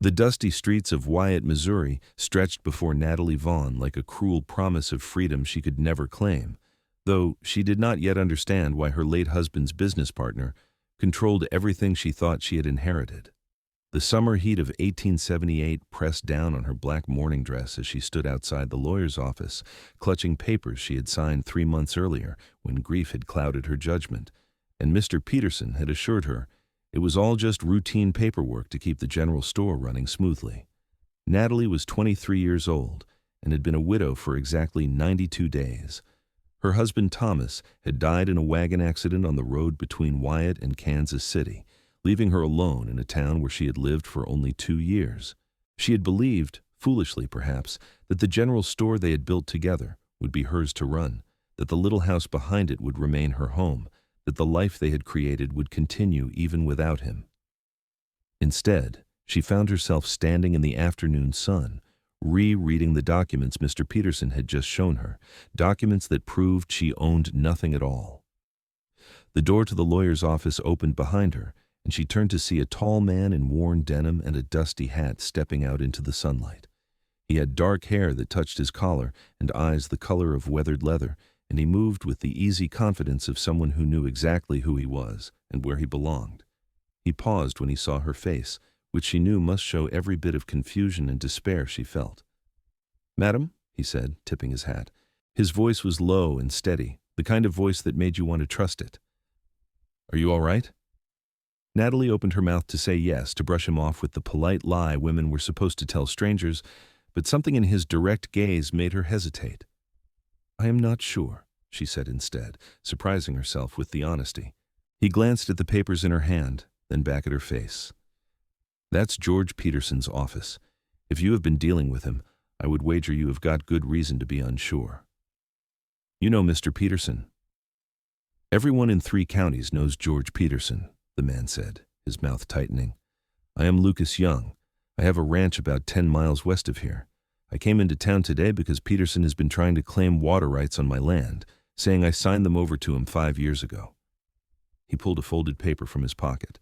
The dusty streets of Wyatt, Missouri, stretched before Natalie Vaughn like a cruel promise of freedom she could never claim, though she did not yet understand why her late husband's business partner controlled everything she thought she had inherited. The summer heat of 1878 pressed down on her black morning dress as she stood outside the lawyer's office, clutching papers she had signed 3 months earlier when grief had clouded her judgment, and Mr. Peterson had assured her it was all just routine paperwork to keep the general store running smoothly. Natalie was 23 years old and had been a widow for exactly 92 days. Her husband Thomas had died in a wagon accident on the road between Wyatt and Kansas City, leaving her alone in a town where she had lived for only 2 years. She had believed, foolishly perhaps, that the general store they had built together would be hers to run, that the little house behind it would remain her home, that the life they had created would continue even without him. Instead, she found herself standing in the afternoon sun, rereading the documents Mr. Peterson had just shown her, documents that proved she owned nothing at all. The door to the lawyer's office opened behind her, and she turned to see a tall man in worn denim and a dusty hat stepping out into the sunlight. He had dark hair that touched his collar and eyes the color of weathered leather, and he moved with the easy confidence of someone who knew exactly who he was and where he belonged. He paused when he saw her face, which she knew must show every bit of confusion and despair she felt. "Madam," he said, tipping his hat. His voice was low and steady, the kind of voice that made you want to trust it. "Are you all right?" Natalie opened her mouth to say yes, to brush him off with the polite lie women were supposed to tell strangers, but something in his direct gaze made her hesitate. "I am not sure," she said instead, surprising herself with the honesty. He glanced at the papers in her hand, then back at her face. "That's George Peterson's office. If you have been dealing with him, I would wager you have got good reason to be unsure." "You know Mr. Peterson?" "Everyone in 3 counties knows George Peterson," the man said, his mouth tightening. "I am Lucas Young. I have a ranch about 10 miles west of here. I came into town today because Peterson has been trying to claim water rights on my land, saying I signed them over to him 5 years ago." He pulled a folded paper from his pocket.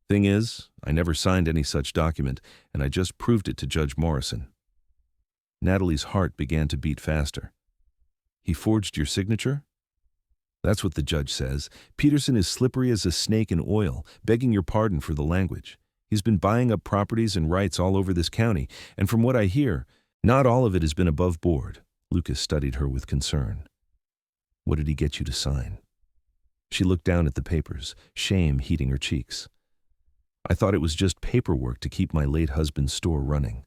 "Thing is, I never signed any such document, and I just proved it to Judge Morrison." Natalie's heart began to beat faster. "He forged your signature?" "That's what the judge says. Peterson is slippery as a snake in oil, begging your pardon for the language. He's been buying up properties and rights all over this county, and from what I hear, not all of it has been above board." Lucas studied her with concern. "What did he get you to sign?" She looked down at the papers, shame heating her cheeks. "I thought it was just paperwork to keep my late husband's store running.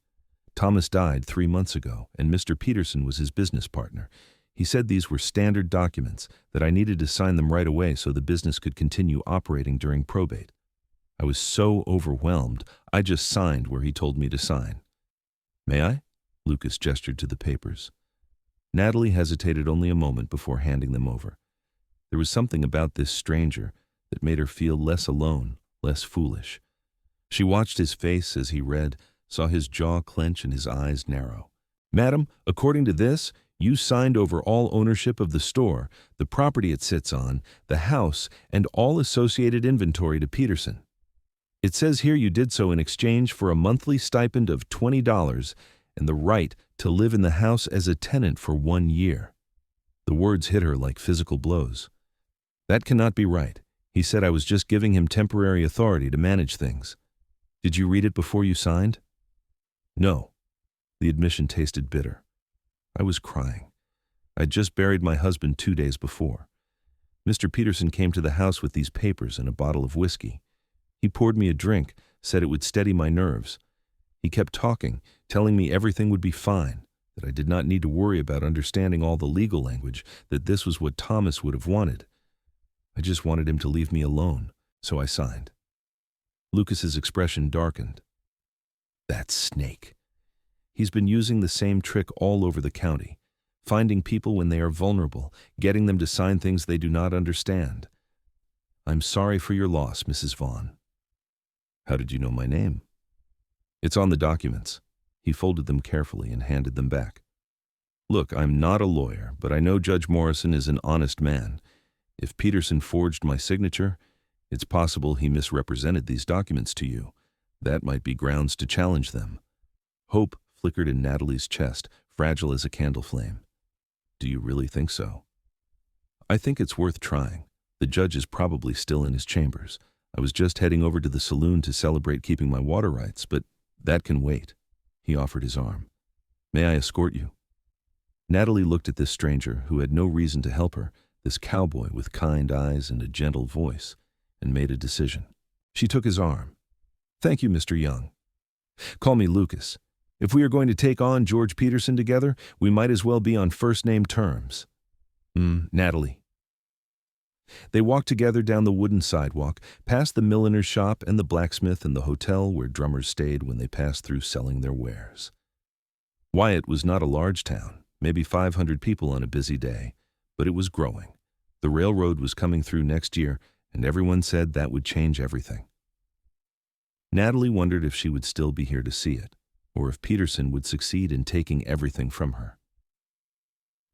Thomas died 3 months ago, and Mr. Peterson was his business partner. He said these were standard documents, that I needed to sign them right away so the business could continue operating during probate. I was so overwhelmed, I just signed where he told me to sign." "May I?" Lucas gestured to the papers. Natalie hesitated only a moment before handing them over. There was something about this stranger that made her feel less alone, less foolish. She watched his face as he read, saw his jaw clench and his eyes narrow. "Madam, according to this, you signed over all ownership of the store, the property it sits on, the house, and all associated inventory to Peterson. It says here you did so in exchange for a monthly stipend of $20 and the right to live in the house as a tenant for 1 year. The words hit her like physical blows. "That cannot be right. He said I was just giving him temporary authority to manage things. Did you read it before you signed?" "No." The admission tasted bitter. "I was crying. I'd just buried my husband 2 days before. Mr. Peterson came to the house with these papers and a bottle of whiskey. He poured me a drink, said it would steady my nerves. He kept talking, telling me everything would be fine, that I did not need to worry about understanding all the legal language, that this was what Thomas would have wanted. I just wanted him to leave me alone, so I signed." Lucas's expression darkened. "That snake. He's been using the same trick all over the county, finding people when they are vulnerable, getting them to sign things they do not understand. I'm sorry for your loss, Mrs. Vaughn." "How did you know my name?" "It's on the documents." He folded them carefully and handed them back. "Look, I'm not a lawyer, but I know Judge Morrison is an honest man. If Peterson forged my signature, it's possible he misrepresented these documents to you. That might be grounds to challenge them. Hope flickered in Natalie's chest, fragile as a candle flame. Do you really think so? I think it's worth trying. The judge is probably still in his chambers. I was just heading over to the saloon to celebrate keeping my water rights, but that can wait. He offered his arm. May I escort you? Natalie looked at this stranger who had no reason to help her, this cowboy with kind eyes and a gentle voice, and made a decision. She took his arm. Thank you, Mr. Young. Call me Lucas. If we are going to take on George Peterson together, we might as well be on first-name terms. Natalie. They walked together down the wooden sidewalk, past the milliner's shop and the blacksmith and the hotel where drummers stayed when they passed through selling their wares. Wyatt was not a large town, maybe 500 people on a busy day, but it was growing. The railroad was coming through next year, and everyone said that would change everything. Natalie wondered if she would still be here to see it, or if Peterson would succeed in taking everything from her.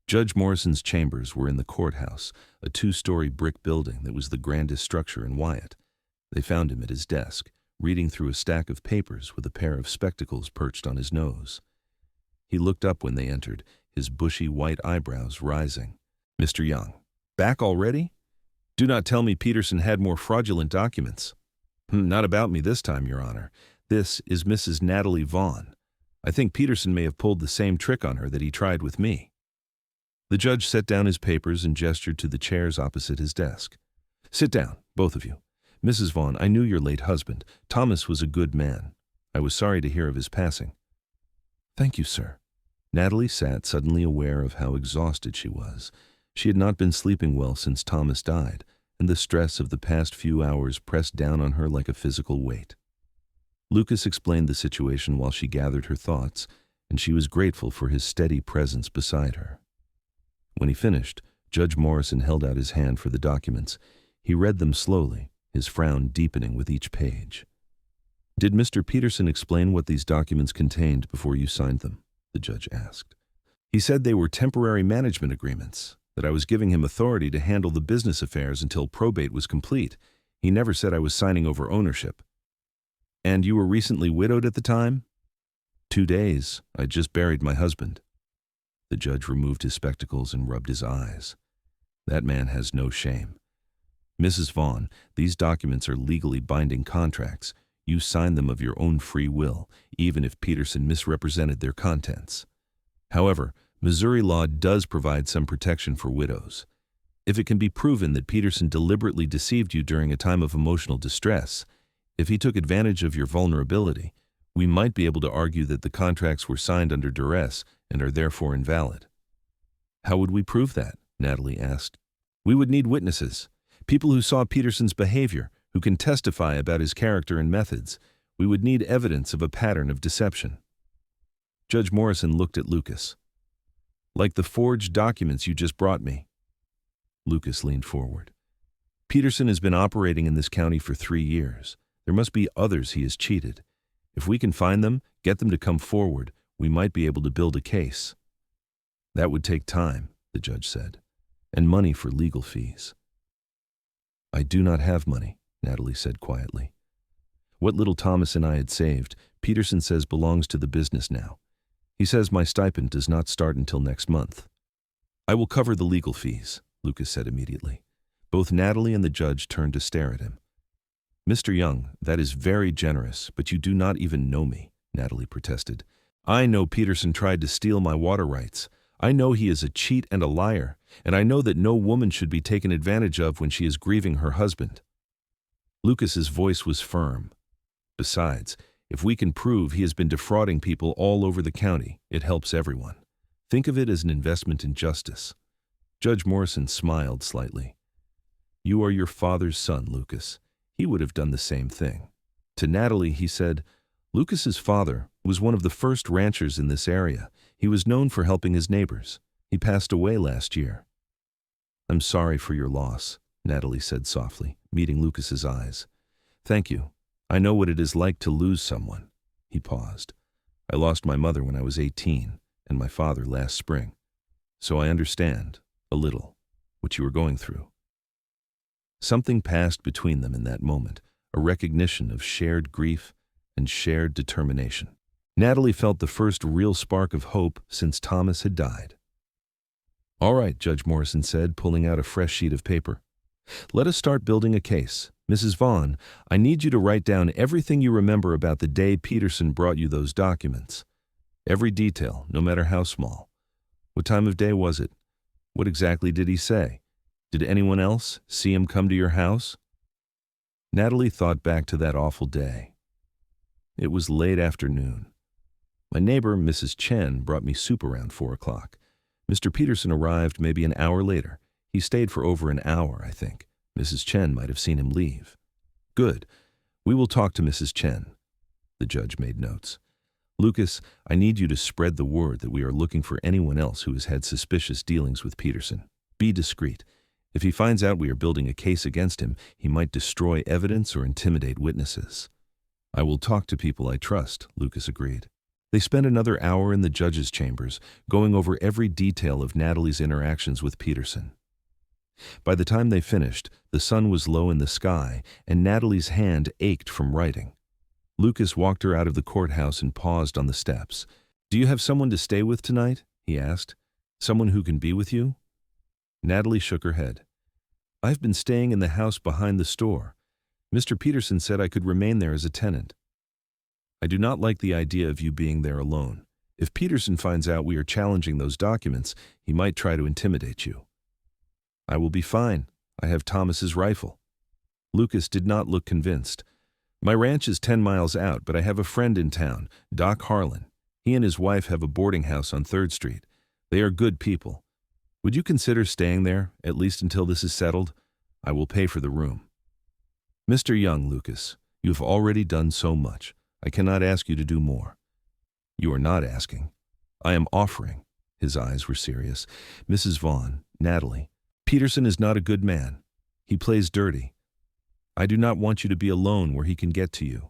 Judge Morrison's chambers were in the courthouse, a 2-story brick building that was the grandest structure in Wyatt. They found him at his desk, reading through a stack of papers with a pair of spectacles perched on his nose. He looked up when they entered, his bushy white eyebrows rising. Mr. Young, back already? Do not tell me Peterson had more fraudulent documents. Not about me this time, Your Honor. This is Mrs. Natalie Vaughn. I think Peterson may have pulled the same trick on her that he tried with me. The judge set down his papers and gestured to the chairs opposite his desk. Sit down, both of you. Mrs. Vaughn, I knew your late husband. Thomas was a good man. I was sorry to hear of his passing. Thank you, sir. Natalie sat, suddenly aware of how exhausted she was. She had not been sleeping well since Thomas died, and the stress of the past few hours pressed down on her like a physical weight. Lucas explained the situation while she gathered her thoughts, and she was grateful for his steady presence beside her. When he finished, Judge Morrison held out his hand for the documents. He read them slowly, his frown deepening with each page. Did Mr. Peterson explain what these documents contained before you signed them? The judge asked. He said they were temporary management agreements, that I was giving him authority to handle the business affairs until probate was complete. He never said I was signing over ownership. And you were recently widowed at the time? 2 days. I just buried my husband. The judge removed his spectacles and rubbed his eyes. That man has no shame. Mrs. Vaughn, these documents are legally binding contracts. You signed them of your own free will, even if Peterson misrepresented their contents. However, Missouri law does provide some protection for widows. If it can be proven that Peterson deliberately deceived you during a time of emotional distress, if he took advantage of your vulnerability, we might be able to argue that the contracts were signed under duress and are therefore invalid. How would we prove that? Natalie asked. We would need witnesses, people who saw Peterson's behavior, who can testify about his character and methods. We would need evidence of a pattern of deception. Judge Morrison looked at Lucas. Like the forged documents you just brought me. Lucas leaned forward. Peterson has been operating in this county for 3 years. There must be others he has cheated. If we can find them, get them to come forward, we might be able to build a case. That would take time, the judge said, and money for legal fees. I do not have money, Natalie said quietly. What little Thomas and I had saved, Peterson says belongs to the business now. He says my stipend does not start until next month. I will cover the legal fees, Lucas said immediately. Both Natalie and the judge turned to stare at him. Mr. Young, that is very generous, but you do not even know me, Natalie protested. I know Peterson tried to steal my water rights. I know he is a cheat and a liar, and I know that no woman should be taken advantage of when she is grieving her husband. Lucas's voice was firm. Besides, if we can prove he has been defrauding people all over the county, it helps everyone. Think of it as an investment in justice. Judge Morrison smiled slightly. You are your father's son, Lucas. He would have done the same thing. To Natalie, he said, Lucas's father was one of the first ranchers in this area. He was known for helping his neighbors. He passed away last year. I'm sorry for your loss, Natalie said softly, meeting Lucas's eyes. Thank you. I know what it is like to lose someone. He paused. I lost my mother when I was 18, and my father last spring. So I understand, a little, what you were going through. Something passed between them in that moment, a recognition of shared grief and shared determination. Natalie felt the first real spark of hope since Thomas had died. "All right," Judge Morrison said, pulling out a fresh sheet of paper. "Let us start building a case. Mrs. Vaughn, I need you to write down everything you remember about the day Peterson brought you those documents. Every detail, no matter how small. What time of day was it? What exactly did he say? Did anyone else see him come to your house?" Natalie thought back to that awful day. It was late afternoon. My neighbor, Mrs. Chen, brought me soup around 4 o'clock. Mr. Peterson arrived maybe an hour later. He stayed for over an hour, I think. Mrs. Chen might have seen him leave. "Good. We will talk to Mrs. Chen." The judge made notes. "Lucas, I need you to spread the word that we are looking for anyone else who has had suspicious dealings with Peterson. Be discreet. If he finds out we are building a case against him, he might destroy evidence or intimidate witnesses." "I will talk to people I trust," Lucas agreed. They spent another hour in the judge's chambers, going over every detail of Natalie's interactions with Peterson. By the time they finished, the sun was low in the sky, and Natalie's hand ached from writing. Lucas walked her out of the courthouse and paused on the steps. "Do you have someone to stay with tonight?" he asked. "Someone who can be with you?" Natalie shook her head. "I've been staying in the house behind the store. Mr. Peterson said I could remain there as a tenant. I do not like the idea of you being there alone. If Peterson finds out we are challenging those documents, he might try to intimidate you." "I will be fine. I have Thomas's rifle." Lucas did not look convinced. "My ranch is 10 miles out, but I have a friend in town, Doc Harlan. He and his wife have a boarding house on 3rd Street. They are good people. Would you consider staying there, at least until this is settled? I will pay for the room." "Mr. Young, Lucas, you have already done so much. I cannot ask you to do more." "You are not asking. I am offering." His eyes were serious. "Mrs. Vaughn, Natalie, Peterson is not a good man. He plays dirty. I do not want you to be alone where he can get to you."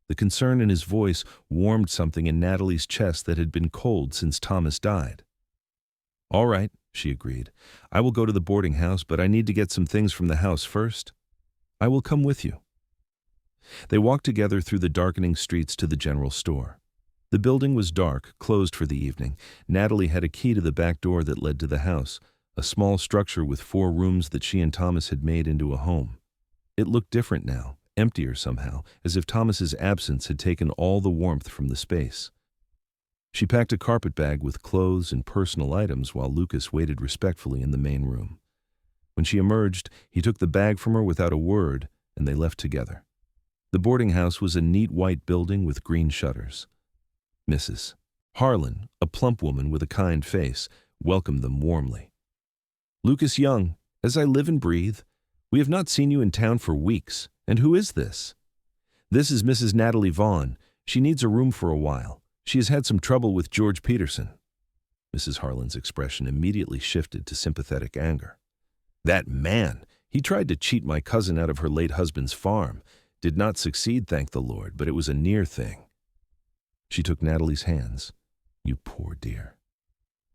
The concern in his voice warmed something in Natalie's chest that had been cold since Thomas died. "All right," she agreed. "I will go to the boarding house, but I need to get some things from the house first. I will come with you." They walked together through the darkening streets to the general store. The building was dark, closed for the evening. Natalie had a key to the back door that led to the house, a small structure with 4 rooms that she and Thomas had made into a home. It looked different now, emptier somehow, as if Thomas's absence had taken all the warmth from the space. She packed a carpet bag with clothes and personal items while Lucas waited respectfully in the main room. When she emerged, he took the bag from her without a word, and they left together. The boarding house was a neat white building with green shutters. Mrs. Harlan, a plump woman with a kind face, welcomed them warmly. "Lucas Young, as I live and breathe, we have not seen you in town for weeks. And who is this?" "This is Mrs. Natalie Vaughn. She needs a room for a while. She has had some trouble with George Peterson." Mrs. Harlan's expression immediately shifted to sympathetic anger. "That man! He tried to cheat my cousin out of her late husband's farm. Did not succeed, thank the Lord, but it was a near thing." She took Natalie's hands. "You poor dear.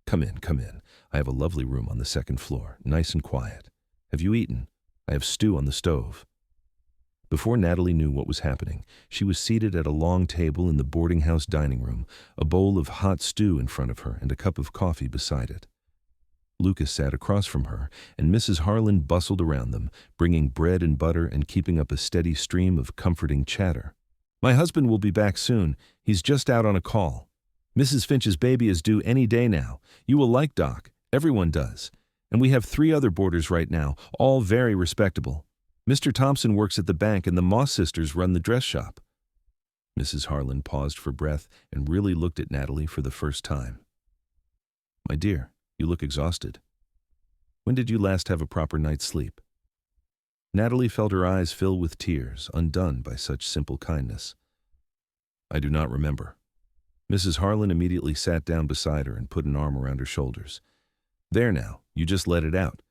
Come in, come in. I have a lovely room on the 2nd floor, nice and quiet. Have you eaten? I have stew on the stove." Before Natalie knew what was happening, she was seated at a long table in the boarding house dining room, a bowl of hot stew in front of her and a cup of coffee beside it. Lucas sat across from her, and Mrs. Harlan bustled around them, bringing bread and butter and keeping up a steady stream of comforting chatter. "My husband will be back soon. He's just out on a call. Mrs. Finch's baby is due any day now. You will like Doc. Everyone does. And we have 3 other boarders right now, all very respectable. Mr. Thompson works at the bank and the Moss sisters run the dress shop." Mrs. Harlan paused for breath and really looked at Natalie for the first time. "My dear, you look exhausted. When did you last have a proper night's sleep?" Natalie felt her eyes fill with tears, undone by such simple kindness. "I do not remember." Mrs. Harlan immediately sat down beside her and put an arm around her shoulders. "There now, you just let it out.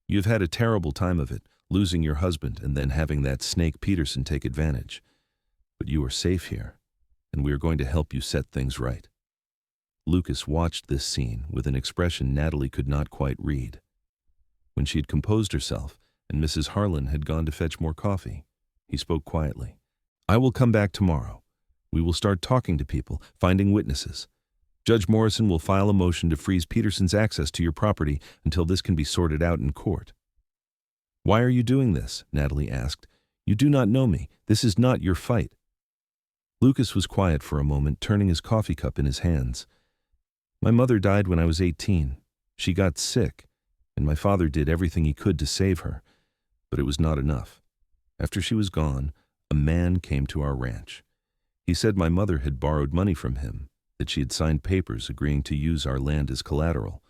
You have had a terrible time of it, losing your husband and then having that snake Peterson take advantage. But you are safe here, and we are going to help you set things right." Lucas watched this scene with an expression Natalie could not quite read. When she had composed herself and Mrs. Harlan had gone to fetch more coffee, he spoke quietly. "I will come back tomorrow. We will start talking to people, finding witnesses. Judge Morrison will file a motion to freeze Peterson's access to your property until this can be sorted out in court." "Why are you doing this?" Natalie asked. "You do not know me. This is not your fight." Lucas was quiet for a moment, turning his coffee cup in his hands. "My mother died when I was 18. She got sick, and my father did everything he could to save her, but it was not enough. After she was gone, a man came to our ranch. He said my mother had borrowed money from him, that she had signed papers agreeing to use our land as collateral.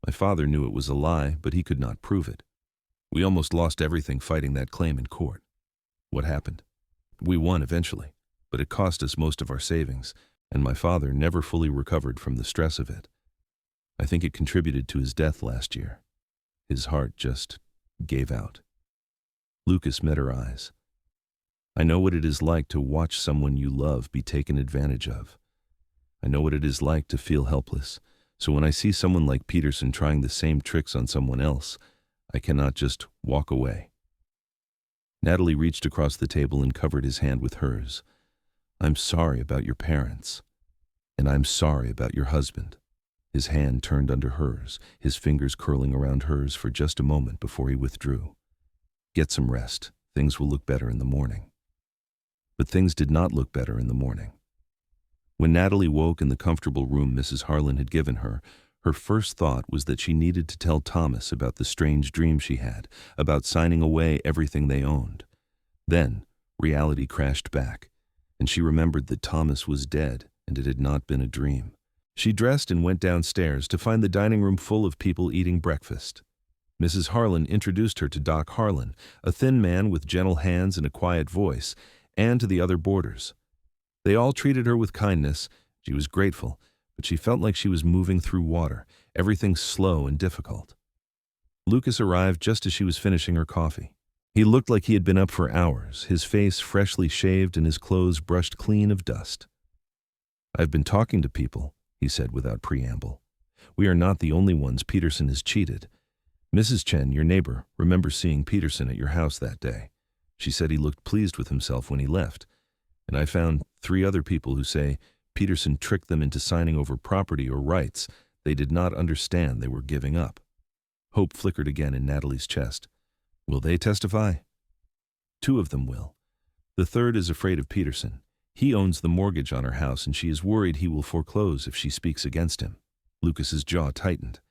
My father knew it was a lie, but he could not prove it. We almost lost everything fighting that claim in court. What happened? We won eventually, but it cost us most of our savings, and my father never fully recovered from the stress of it. I think it contributed to his death last year. His heart just gave out." Lucas met her eyes. "I know what it is like to watch someone you love be taken advantage of. I know what it is like to feel helpless, so when I see someone like Peterson trying the same tricks on someone else, I cannot just walk away." Natalie reached across the table and covered his hand with hers. "I'm sorry about your parents, and I'm sorry about your husband." His hand turned under hers, his fingers curling around hers for just a moment before he withdrew. "Get some rest. Things will look better in the morning." But things did not look better in the morning. When Natalie woke in the comfortable room Mrs. Harlan had given her, her first thought was that she needed to tell Thomas about the strange dream she had, about signing away everything they owned. Then, reality crashed back, and she remembered that Thomas was dead and it had not been a dream. She dressed and went downstairs to find the dining room full of people eating breakfast. Mrs. Harlan introduced her to Doc Harlan, a thin man with gentle hands and a quiet voice, and to the other boarders. They all treated her with kindness. She was grateful, but she felt like she was moving through water, everything slow and difficult. Lucas arrived just as she was finishing her coffee. He looked like he had been up for hours, his face freshly shaved and his clothes brushed clean of dust. "I've been talking to people," he said without preamble. "We are not the only ones Peterson has cheated. Mrs. Chen, your neighbor, remembers seeing Peterson at your house that day. She said he looked pleased with himself when he left. And I found 3 other people who say Peterson tricked them into signing over property or rights they did not understand they were giving up." Hope flickered again in Natalie's chest. "Will they testify?" "2 of them will. The third is afraid of Peterson. He owns the mortgage on her house, and she is worried he will foreclose if she speaks against him." Lucas's jaw tightened.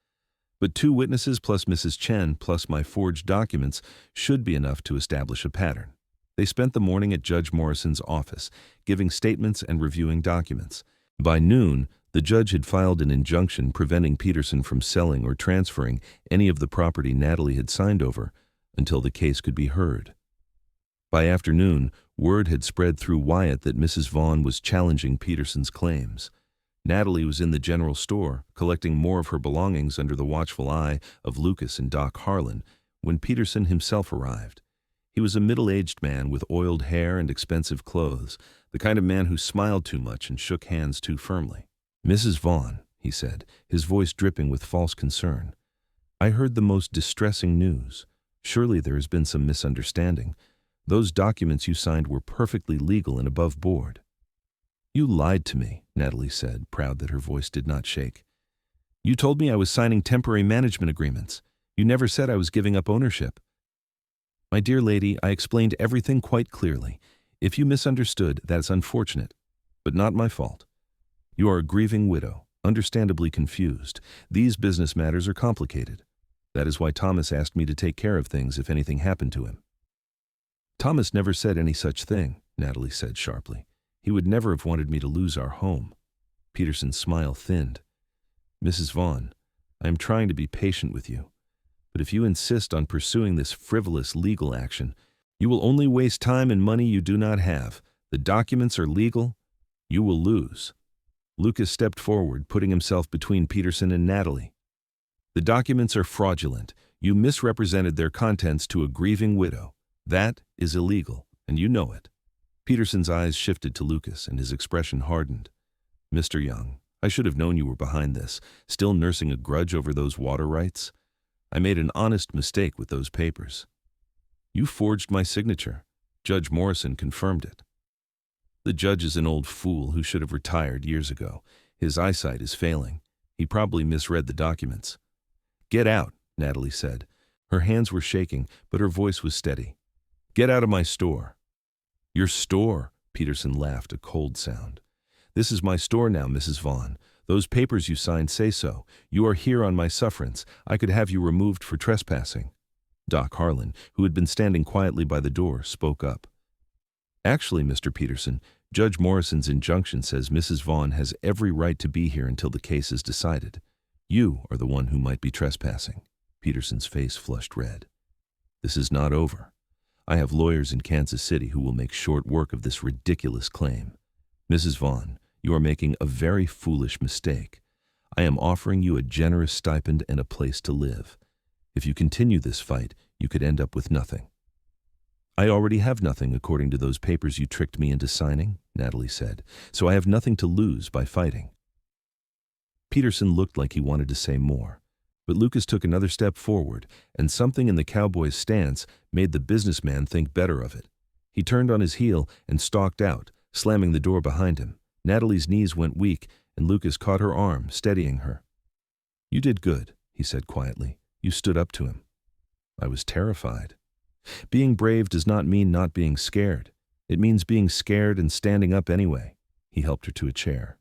"But 2 witnesses plus Mrs. Chen plus my forged documents should be enough to establish a pattern." They spent the morning at Judge Morrison's office, giving statements and reviewing documents. By noon, the judge had filed an injunction preventing Peterson from selling or transferring any of the property Natalie had signed over until the case could be heard. By afternoon, word had spread through Wyatt that Mrs. Vaughn was challenging Peterson's claims. Natalie was in the general store, collecting more of her belongings under the watchful eye of Lucas and Doc Harlan, when Peterson himself arrived. He was a middle-aged man with oiled hair and expensive clothes, the kind of man who smiled too much and shook hands too firmly. "Mrs. Vaughn," he said, his voice dripping with false concern, "I heard the most distressing news. Surely there has been some misunderstanding. Those documents you signed were perfectly legal and above board." "You lied to me," Natalie said, proud that her voice did not shake. "You told me I was signing temporary management agreements. You never said I was giving up ownership." "My dear lady, I explained everything quite clearly. If you misunderstood, that's unfortunate, but not my fault. You are a grieving widow, understandably confused. These business matters are complicated. That is why Thomas asked me to take care of things if anything happened to him." "Thomas never said any such thing," Natalie said sharply. "He would never have wanted me to lose our home." Peterson's smile thinned. "Mrs. Vaughn, I am trying to be patient with you. But if you insist on pursuing this frivolous legal action, you will only waste time and money you do not have. The documents are legal. You will lose." Lucas stepped forward, putting himself between Peterson and Natalie. "The documents are fraudulent. You misrepresented their contents to a grieving widow. That is illegal, and you know it." Peterson's eyes shifted to Lucas, and his expression hardened. "Mr. Young, I should have known you were behind this, still nursing a grudge over those water rights. I made an honest mistake with those papers. You forged my signature. Judge Morrison confirmed it." The judge is an old fool who should have retired years ago. His eyesight is failing. He probably misread the documents. Get out, Natalie said. Her hands were shaking, but her voice was steady. Get out of my store. Your store? Peterson laughed, a cold sound. This is my store now, Mrs. Vaughn. Those papers you signed say so. You are here on my sufferance. I could have you removed for trespassing. Doc Harlan, who had been standing quietly by the door, spoke up. Actually, Mr. Peterson, Judge Morrison's injunction says Mrs. Vaughn has every right to be here until the case is decided. You are the one who might be trespassing. Peterson's face flushed red. This is not over. I have lawyers in Kansas City who will make short work of this ridiculous claim. Mrs. Vaughn, you are making a very foolish mistake. I am offering you a generous stipend and a place to live. If you continue this fight, you could end up with nothing. I already have nothing according to those papers you tricked me into signing, Natalie said, so I have nothing to lose by fighting. Peterson looked like he wanted to say more, but Lucas took another step forward, and something in the cowboy's stance made the businessman think better of it. He turned on his heel and stalked out, slamming the door behind him. Natalie's knees went weak, and Lucas caught her arm, steadying her. You did good, he said quietly. You stood up to him. I was terrified. Being brave does not mean not being scared. It means being scared and standing up anyway. He helped her to a chair.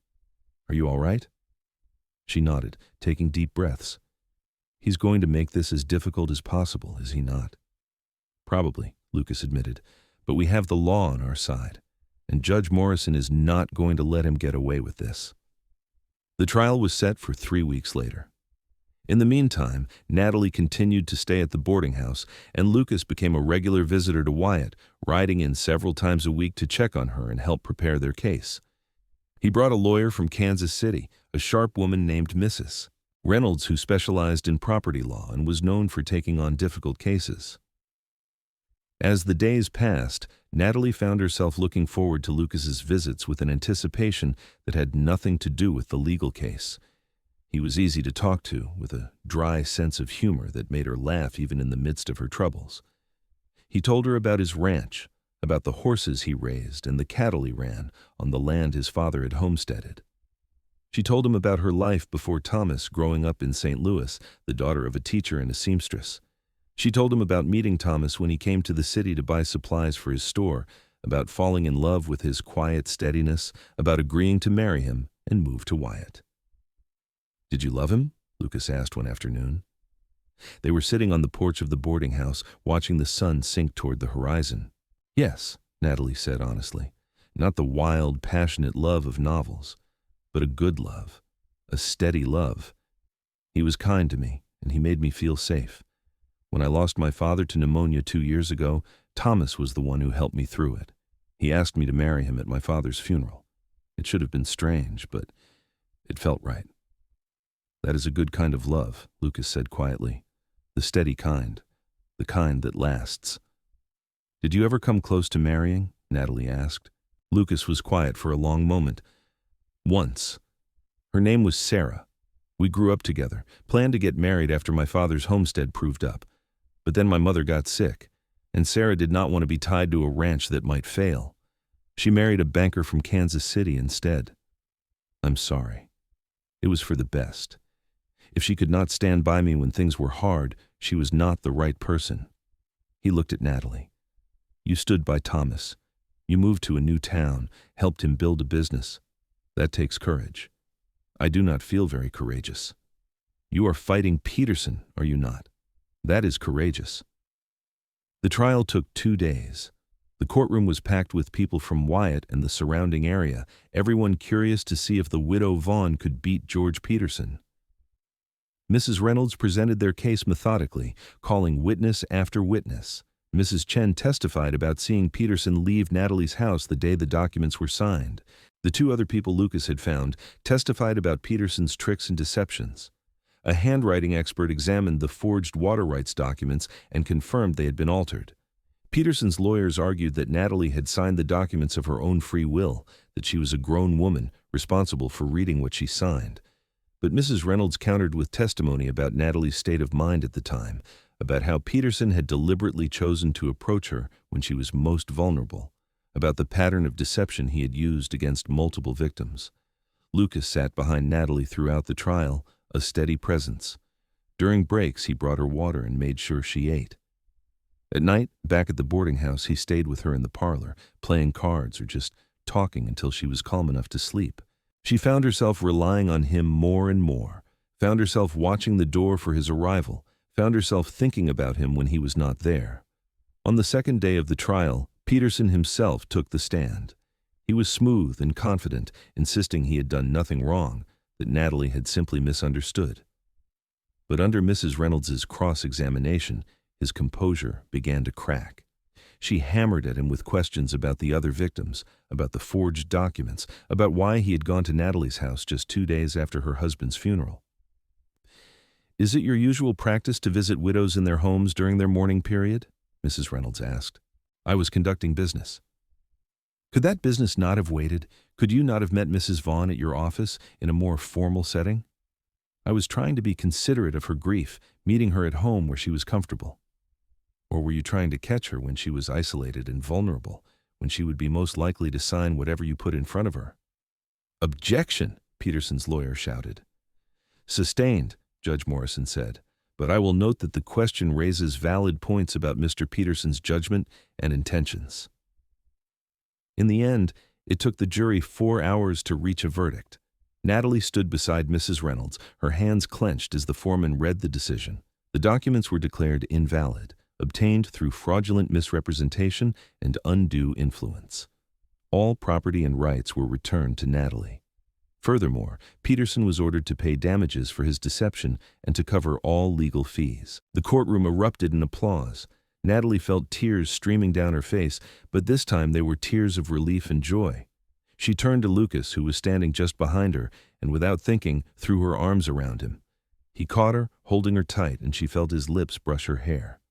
Are you all right? She nodded, taking deep breaths. He's going to make this as difficult as possible, is he not? Probably, Lucas admitted, but we have the law on our side, and Judge Morrison is not going to let him get away with this. The trial was set for 3 weeks later. In the meantime, Natalie continued to stay at the boarding house, and Lucas became a regular visitor to Wyatt, riding in several times a week to check on her and help prepare their case. He brought a lawyer from Kansas City, a sharp woman named Mrs. Reynolds, who specialized in property law and was known for taking on difficult cases. As the days passed, Natalie found herself looking forward to Lucas's visits with an anticipation that had nothing to do with the legal case. He was easy to talk to, with a dry sense of humor that made her laugh even in the midst of her troubles. He told her about his ranch, about the horses he raised and the cattle he ran on the land his father had homesteaded. She told him about her life before Thomas, growing up in St. Louis, the daughter of a teacher and a seamstress. She told him about meeting Thomas when he came to the city to buy supplies for his store, about falling in love with his quiet steadiness, about agreeing to marry him and move to Wyatt. Did you love him? Lucas asked one afternoon. They were sitting on the porch of the boarding house, watching the sun sink toward the horizon. Yes, Natalie said honestly. Not the wild, passionate love of novels, but a good love, a steady love. He was kind to me, and he made me feel safe. When I lost my father to pneumonia 2 years ago, Thomas was the one who helped me through it. He asked me to marry him at my father's funeral. It should have been strange, but it felt right. That is a good kind of love, Lucas said quietly. The steady kind, the kind that lasts. Did you ever come close to marrying? Natalie asked. Lucas was quiet for a long moment. Once. Her name was Sarah. We grew up together, planned to get married after my father's homestead proved up. But then my mother got sick, and Sarah did not want to be tied to a ranch that might fail. She married a banker from Kansas City instead. I'm sorry. It was for the best. If she could not stand by me when things were hard, she was not the right person. He looked at Natalie. You stood by Thomas. You moved to a new town, helped him build a business. That takes courage. I do not feel very courageous. You are fighting Peterson, are you not? That is courageous. The trial took 2 days. The courtroom was packed with people from Wyatt and the surrounding area, everyone curious to see if the widow Vaughn could beat George Peterson. Mrs. Reynolds presented their case methodically, calling witness after witness. Mrs. Chen testified about seeing Peterson leave Natalie's house the day the documents were signed. The 2 other people Lucas had found testified about Peterson's tricks and deceptions. A handwriting expert examined the forged water rights documents and confirmed they had been altered. Peterson's lawyers argued that Natalie had signed the documents of her own free will, that she was a grown woman responsible for reading what she signed. But Mrs. Reynolds countered with testimony about Natalie's state of mind at the time, about how Peterson had deliberately chosen to approach her when she was most vulnerable, about the pattern of deception he had used against multiple victims. Lucas sat behind Natalie throughout the trial, a steady presence. During breaks, he brought her water and made sure she ate. At night, back at the boarding house, he stayed with her in the parlor, playing cards or just talking until she was calm enough to sleep. She found herself relying on him more and more, found herself watching the door for his arrival, found herself thinking about him when he was not there. On the second day of the trial, Peterson himself took the stand. He was smooth and confident, insisting he had done nothing wrong, that Natalie had simply misunderstood. But under Mrs. Reynolds's cross-examination, his composure began to crack. She hammered at him with questions about the other victims, about the forged documents, about why he had gone to Natalie's house just 2 days after her husband's funeral. "Is it your usual practice to visit widows in their homes during their mourning period?" Mrs. Reynolds asked. "I was conducting business." "Could that business not have waited? Could you not have met Mrs. Vaughn at your office in a more formal setting?" "I was trying to be considerate of her grief, meeting her at home where she was comfortable." "Or were you trying to catch her when she was isolated and vulnerable, when she would be most likely to sign whatever you put in front of her?" "Objection!" Peterson's lawyer shouted. "Sustained," Judge Morrison said, "but I will note that the question raises valid points about Mr. Peterson's judgment and intentions." In the end, it took the jury 4 hours to reach a verdict. Natalie stood beside Mrs. Reynolds, her hands clenched as the foreman read the decision. The documents were declared invalid, obtained through fraudulent misrepresentation and undue influence. All property and rights were returned to Natalie. Furthermore, Peterson was ordered to pay damages for his deception and to cover all legal fees. The courtroom erupted in applause. Natalie felt tears streaming down her face, but this time they were tears of relief and joy. She turned to Lucas, who was standing just behind her, and without thinking, threw her arms around him. He caught her, holding her tight, and she felt his lips brush her hair.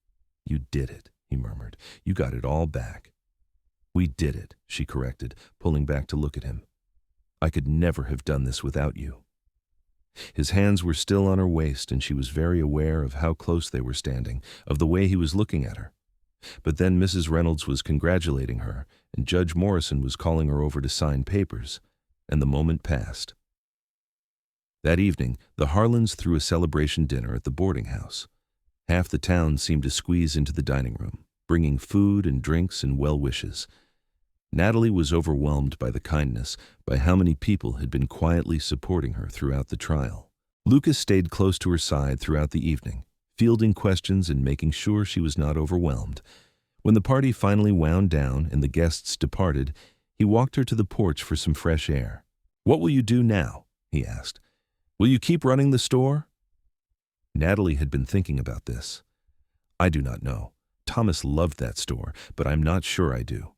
"You did it," he murmured. "You got it all back." "We did it," she corrected, pulling back to look at him. "I could never have done this without you." His hands were still on her waist, and she was very aware of how close they were standing, of the way he was looking at her. But then Mrs. Reynolds was congratulating her, and Judge Morrison was calling her over to sign papers, and the moment passed. That evening, the Harlans threw a celebration dinner at the boarding house. Half the town seemed to squeeze into the dining room, bringing food and drinks and well wishes. Natalie was overwhelmed by the kindness, by how many people had been quietly supporting her throughout the trial. Lucas stayed close to her side throughout the evening, fielding questions and making sure she was not overwhelmed. When the party finally wound down and the guests departed, he walked her to the porch for some fresh air. "What will you do now?" he asked. "Will you keep running the store?" Natalie had been thinking about this. "I do not know. Thomas loved that store, but I'm not sure I do.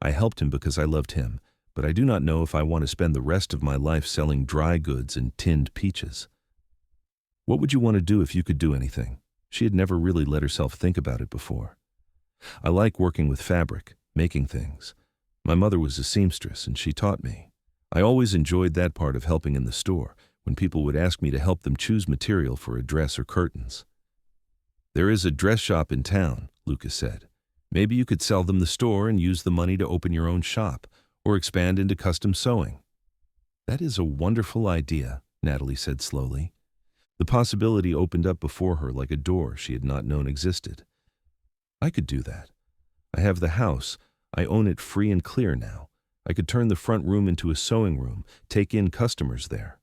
I helped him because I loved him, but I do not know if I want to spend the rest of my life selling dry goods and tinned peaches." "What would you want to do if you could do anything?" She had never really let herself think about it before. "I like working with fabric, making things. My mother was a seamstress, and she taught me. I always enjoyed that part of helping in the store, when people would ask me to help them choose material for a dress or curtains." "There is a dress shop in town," Lucas said. "Maybe you could sell them the store and use the money to open your own shop, or expand into custom sewing." "That is a wonderful idea," Natalie said slowly. The possibility opened up before her like a door she had not known existed. "I could do that. I have the house. I own it free and clear now. I could turn the front room into a sewing room, take in customers there."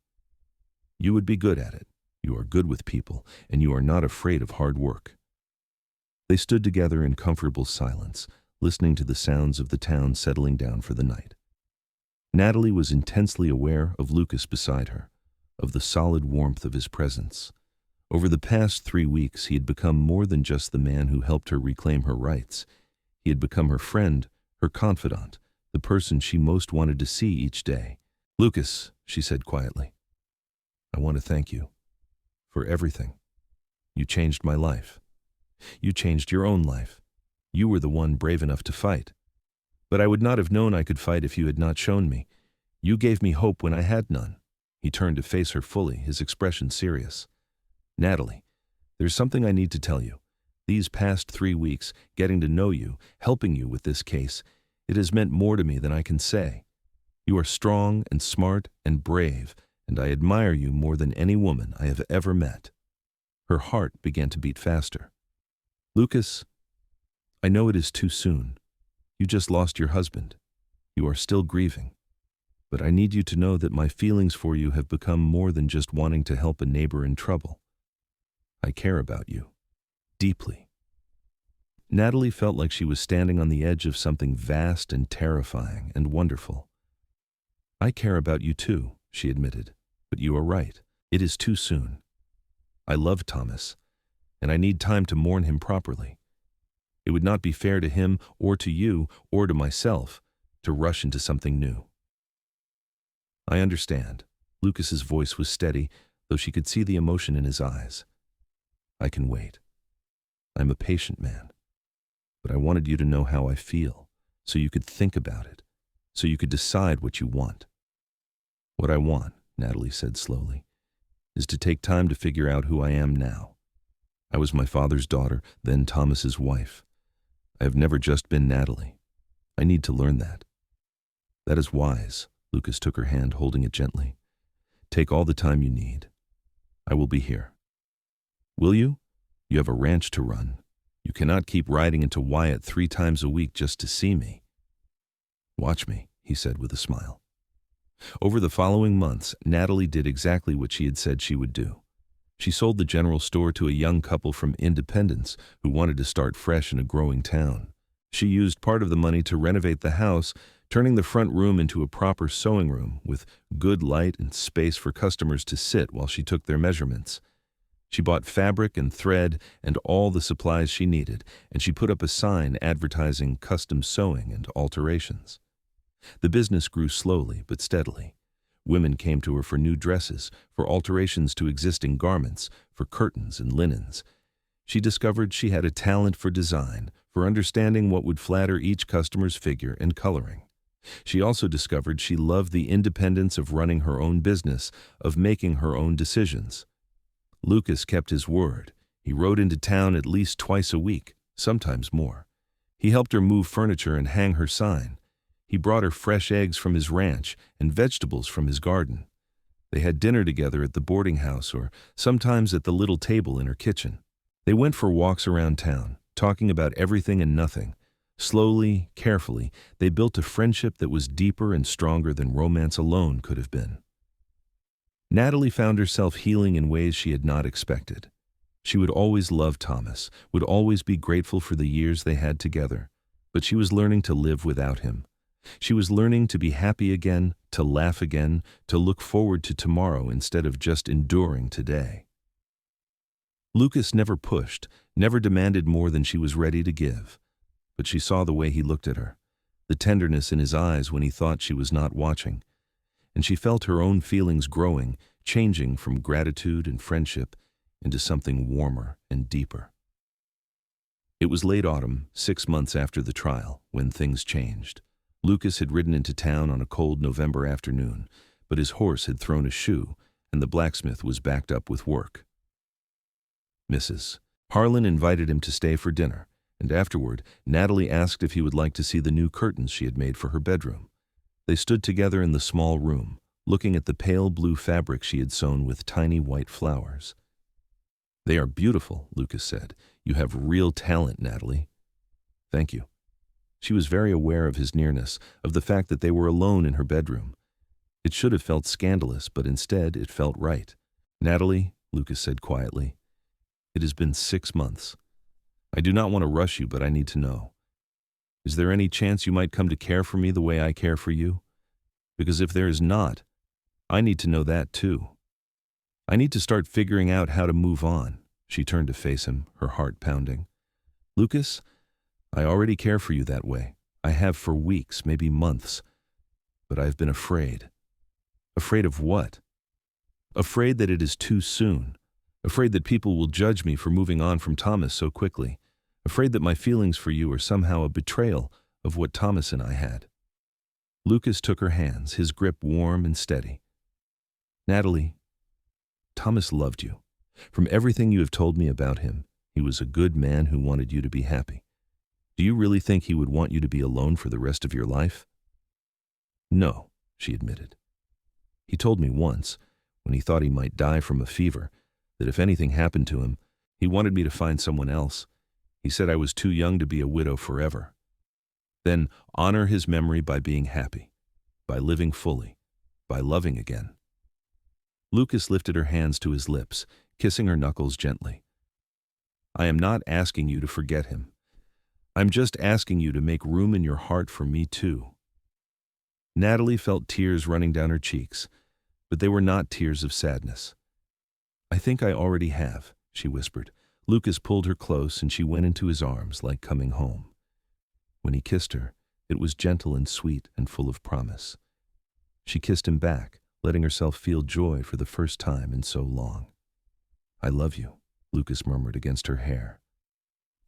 "You would be good at it. You are good with people, and you are not afraid of hard work." They stood together in comfortable silence, listening to the sounds of the town settling down for the night. Natalie was intensely aware of Lucas beside her, of the solid warmth of his presence. Over the past 3 weeks, he had become more than just the man who helped her reclaim her rights. He had become her friend, her confidant, the person she most wanted to see each day. "Lucas," she said quietly, "I want to thank you for everything. You changed my life. You changed your own life. You were the one brave enough to fight. But I would not have known I could fight if you had not shown me. You gave me hope when I had none." He turned to face her fully, his expression serious. "Natalie, there's something I need to tell you. These past 3 weeks, getting to know you, helping you with this case, It has meant more to me than I can say. You are strong and smart and brave, and I admire you more than any woman I have ever met." Her heart began to beat faster. "Lucas, I know it is too soon. You just lost your husband. You are still grieving. But I need you to know that my feelings for you have become more than just wanting to help a neighbor in trouble. I care about you. Deeply." Natalie felt like she was standing on the edge of something vast and terrifying and wonderful. "I care about you too," she admitted, "but you are right. It is too soon. I love Thomas, and I need time to mourn him properly. It would not be fair to him or to you or to myself to rush into something new." "I understand." Lucas's voice was steady, though she could see the emotion in his eyes. "I can wait. I'm a patient man. But I wanted you to know how I feel, so you could think about it, so you could decide what you want." "What I want," Natalie said slowly, "is to take time to figure out who I am now. I was my father's daughter, then Thomas's wife. I have never just been Natalie. I need to learn that." "That is wise." Lucas took her hand, holding it gently. "Take all the time you need. I will be here." "Will you? You have a ranch to run. You cannot keep riding into Wyatt 3 times a week just to see me." "Watch me," he said with a smile. Over the following months, Natalie did exactly what she had said she would do. She sold the general store to a young couple from Independence who wanted to start fresh in a growing town. She used part of the money to renovate the house, turning the front room into a proper sewing room with good light and space for customers to sit while she took their measurements. She bought fabric and thread and all the supplies she needed, and she put up a sign advertising custom sewing and alterations. The business grew slowly but steadily. Women came to her for new dresses, for alterations to existing garments, for curtains and linens. She discovered she had a talent for design, for understanding what would flatter each customer's figure and coloring. She also discovered she loved the independence of running her own business, of making her own decisions. Lucas kept his word. He rode into town at least twice a week, sometimes more. He helped her move furniture and hang her sign. He brought her fresh eggs from his ranch and vegetables from his garden. They had dinner together at the boarding house or sometimes at the little table in her kitchen. They went for walks around town, talking about everything and nothing. Slowly, carefully, they built a friendship that was deeper and stronger than romance alone could have been. Natalie found herself healing in ways she had not expected. She would always love Thomas, would always be grateful for the years they had together, but she was learning to live without him. She was learning to be happy again, to laugh again, to look forward to tomorrow instead of just enduring today. Lucas never pushed, never demanded more than she was ready to give, but she saw the way he looked at her, the tenderness in his eyes when he thought she was not watching, and she felt her own feelings growing, changing from gratitude and friendship into something warmer and deeper. It was late autumn, 6 months after the trial, when things changed. Lucas had ridden into town on a cold November afternoon, but his horse had thrown a shoe, and the blacksmith was backed up with work. Mrs. Harlan invited him to stay for dinner, and afterward, Natalie asked if he would like to see the new curtains she had made for her bedroom. They stood together in the small room, looking at the pale blue fabric she had sewn with tiny white flowers. "They are beautiful," Lucas said. "You have real talent, Natalie." "Thank you." She was very aware of his nearness, of the fact that they were alone in her bedroom. It should have felt scandalous, but instead it felt right. "Natalie," Lucas said quietly, "it has been 6 months. I do not want to rush you, but I need to know. Is there any chance you might come to care for me the way I care for you? Because if there is not, I need to know that too. I need to start figuring out how to move on." She turned to face him, her heart pounding. "Lucas, I already care for you that way. I have for weeks, maybe months. But I've been afraid." "Afraid of what?" "Afraid that it is too soon. Afraid that people will judge me for moving on from Thomas so quickly. Afraid that my feelings for you are somehow a betrayal of what Thomas and I had." Lucas took her hands, his grip warm and steady. "Natalie, Thomas loved you. From everything you have told me about him, he was a good man who wanted you to be happy. Do you really think he would want you to be alone for the rest of your life? No, she admitted. He told me once, when he thought he might die from a fever, that if anything happened to him, he wanted me to find someone else. He said I was too young to be a widow forever. Then honor his memory by being happy, by living fully, by loving again. Lucas lifted her hands to his lips, kissing her knuckles gently. I am not asking you to forget him. I'm just asking you to make room in your heart for me too. Natalie felt tears running down her cheeks, but they were not tears of sadness. I think I already have, she whispered. Lucas pulled her close and she went into his arms like coming home. When he kissed her, it was gentle and sweet and full of promise. She kissed him back, letting herself feel joy for the first time in so long. I love you, Lucas murmured against her hair.